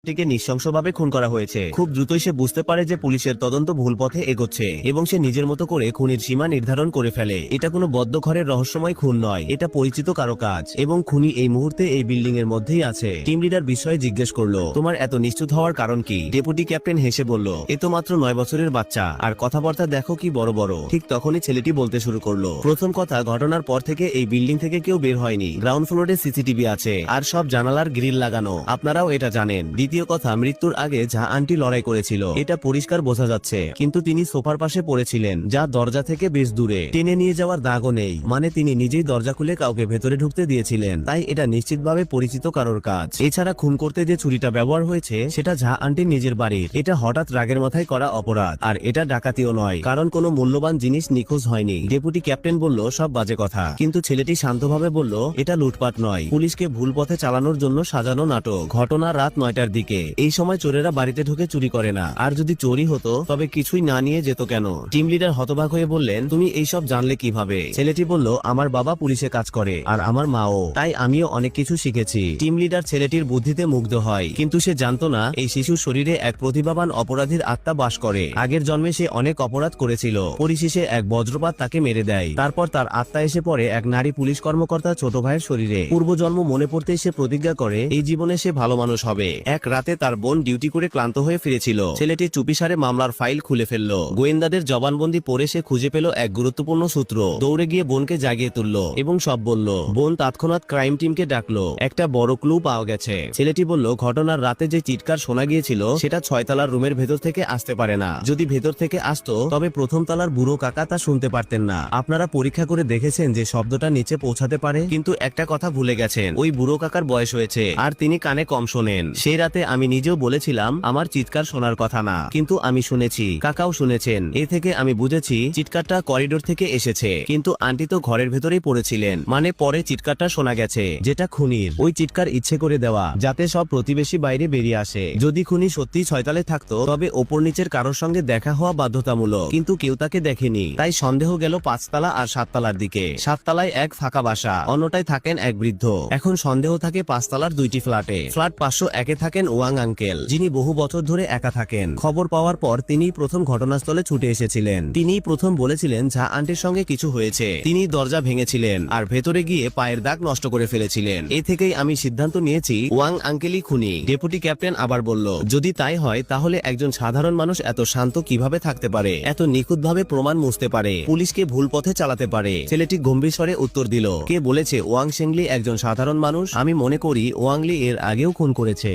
টিকে নৃশংসভাবে খুন করা হয়েছে। খুব দ্রুতই সে বুঝতে পারে যে পুলিশের তদন্ত ভুল পথে এগোচ্ছে এবং সে নিজের মতো করে খুনির সীমা নির্ধারণ করে ফেলে। এটা কোনো বদ্ধ ঘরের রহস্যময় খুন নয়, এটা পরিচিত কারো কাজ এবং খুনি এই মুহূর্তে এই বিল্ডিং এর মধ্যেই আছে। টিম লিডার বিষয়ে জিজ্ঞেস করলো, তোমার এত নিশ্চিত হওয়ার কারণ কি? ডেপুটি ক্যাপ্টেন হেসে বলল, এ তো মাত্র 9 বছরের বাচ্চা, আর কথাবার্তা দেখো কি বড় বড়। ঠিক তখনই ছেলেটি বলতে শুরু করলো, প্রথম কথা, ঘটনার পর থেকে এই বিল্ডিং থেকে কেউ বের হয়নি। গ্রাউন্ড ফ্লোরে সিসিটিভি আছে আর সব জানালার গ্রিল লাগানো, আপনারাও এটা জানেন। দ্বিতীয় কথা, মৃত্যুর আগে যা আন্টি লড়াই করেছিল এটা পরিষ্কার বোঝা যাচ্ছে, কিন্তু তিনি সোফার পাশে পড়েছিলেন, যা দরজা থেকে বেশ দূরে। টেনে নিয়ে যাওয়ার দাগও নেই, মানে তিনি নিজেই দরজা খুলে কাউকে ভেতরে ঢুকতে দিয়েছিলেন। তাই এটা নিশ্চিতভাবে পরিচিত কারোর কাজ। এছাড়া খুন করতে যে ছুরিটা ব্যবহার হয়েছে সেটা ঝা আন্টির নিজের বাড়ির। এটা হঠাৎ রাগের মাথায় করা অপরাধ, আর এটা ডাকাতিও নয়, কারণ কোনো মূল্যবান জিনিস নিখোঁজ হয়নি। ডেপুটি ক্যাপ্টেন বলল, সব বাজে কথা, কিন্তু ছেলেটি শান্তভাবে বলল, এটা লুটপাট নয়, পুলিশকে ভুল পথে চালানোর জন্য সাজানো নাটক। ঘটনা রাত 9টার দিকে। এই সময় চোরেরা বাড়িতে ঢুকে চুরি করে না, আর যদি চুরি হতো তবে কিছুই না নিয়ে যেত কেন? টিম লিডার হতবাক হয়ে বললেন, তুমি এইসব জানলে কিভাবে? ছেলেটি বলল, আমার বাবা পুলিশে কাজ করে আর আমার মাও, তাই আমিও অনেক কিছু শিখেছি। টিম লিডার ছেলেটির বুদ্ধিতে মুগ্ধ হয়, কিন্তু সে জানতো না এই শিশুর শরীরে এক প্রতিভাবান অপরাধীর আত্মা বাস করে। আগের জন্মে সে অনেক অপরাধ করেছিল, পরিশেষে এক বজ্রপাত তাকে মেরে দেয়। তারপর তার আত্মা এসে পড়ে এক নারী পুলিশ কর্মকর্তা ছোট ভাইয়ের শরীরে। পূর্বজন্ম মনে পড়তেই সে প্রতিজ্ঞা করে এই জীবনে সে ভালো মানুষ হবে। এক রাতে তার বোন ডিউটি করে ক্লান্ত হয়ে ফিরেছিল। ছেলেটি চুপিসারে মামলার ফাইল খুলে ফেলল। গোয়েন্দাদের জবানবন্দি পড়ে সে খুঁজে পেল এক গুরুত্বপূর্ণ সূত্র। দৌড়ে গিয়ে বোনকে জাগিয়ে তুলল এবং সব বলল। বোন তৎক্ষণাৎ ক্রাইম টিমকে ডাকলো। একটা বড় ক্লু পাওয়া গেছে। ছেলেটি বলল, ঘটনার রাতে যে চিৎকার শোনা গিয়েছিল সেটা 6 তলার রুমের ভেতর থেকে আসতে পারে না। যদি ভেতর থেকে আসতো তবে প্রথম তলার বুড়ো কাকা তা শুনতে পারতেন না। আপনারা পরীক্ষা করে দেখেছেন যে শব্দটা নিচে পৌঁছাতে পারে, কিন্তু একটা কথা ভুলে গেছেন, ওই বুড়ো কাকার বয়স হয়েছে আর তিনি কানে কম শোনেন। সেই রাতে আমি নিজেও বলেছিলাম আমার চিৎকার শোনার কথা না, কিন্তু আমি শুনেছি, কাকাও শুনেছেন। এ থেকে আমি বুঝেছি চিৎকারটা করিডোর থেকে এসেছে, কিন্তু আন্টি তো ঘরের ভেতরেই পড়েছিলেন, মানে পরে চিৎকারটা শোনা গেছে, যেটা খুনির। ওই চিৎকার ইচ্ছে করে দেওয়া, যাতে সব প্রতিবেশী বাইরে বেরিয়ে আসে। যদি খুনি সত্যি 6 তলায় থাকতো তবে ওপর নিচের কারোর সঙ্গে দেখা হওয়া বাধ্যতামূলক, কিন্তু কেউ তাকে দেখেনি। তাই সন্দেহ গেল 5 তলা আর 7 তলার দিকে। 7 তলায় এক ফাঁকা বাসা, অন্যটায় থাকেন এক বৃদ্ধ। এখন সন্দেহ থাকে 5 তলার 2টি ফ্ল্যাটে। ফ্ল্যাট 501-এ থাকেন ওয়াং আঙ্কেল, যিনি বহু বছর ধরে একা থাকেন। খবর পাওয়ার পর তিনিই প্রথম ঘটনাস্থলে ছুটে এসেছিলেন। তিনিই প্রথম বলেছিলেন ঝা আন্টির সঙ্গে কিছু হয়েছে। তিনি দরজা ভেঙেছিলেন আর ভেতরে গিয়ে পায়ের দাগ নষ্ট করে ফেলেছিলেন। এ থেকেই আমি সিদ্ধান্ত নিয়েছি ওয়াং আঙ্কেলই খুনি। ডেপুটি ক্যাপ্টেন আবার বলল, যদি তাই হয় তাহলে একজন সাধারণ মানুষ এত শান্ত কিভাবে থাকতে পারে, এত নিখুঁতভাবে প্রমাণ মুছতে পারে, পুলিশকে ভুল পথে চালাতে পারে? ছেলেটি গম্ভীর স্বরে উত্তর দিল, কে বলেছে ওয়াং শেংলি একজন সাধারণ মানুষ? আমি মনে করি ওয়াংলি এর আগেও খুন করেছে।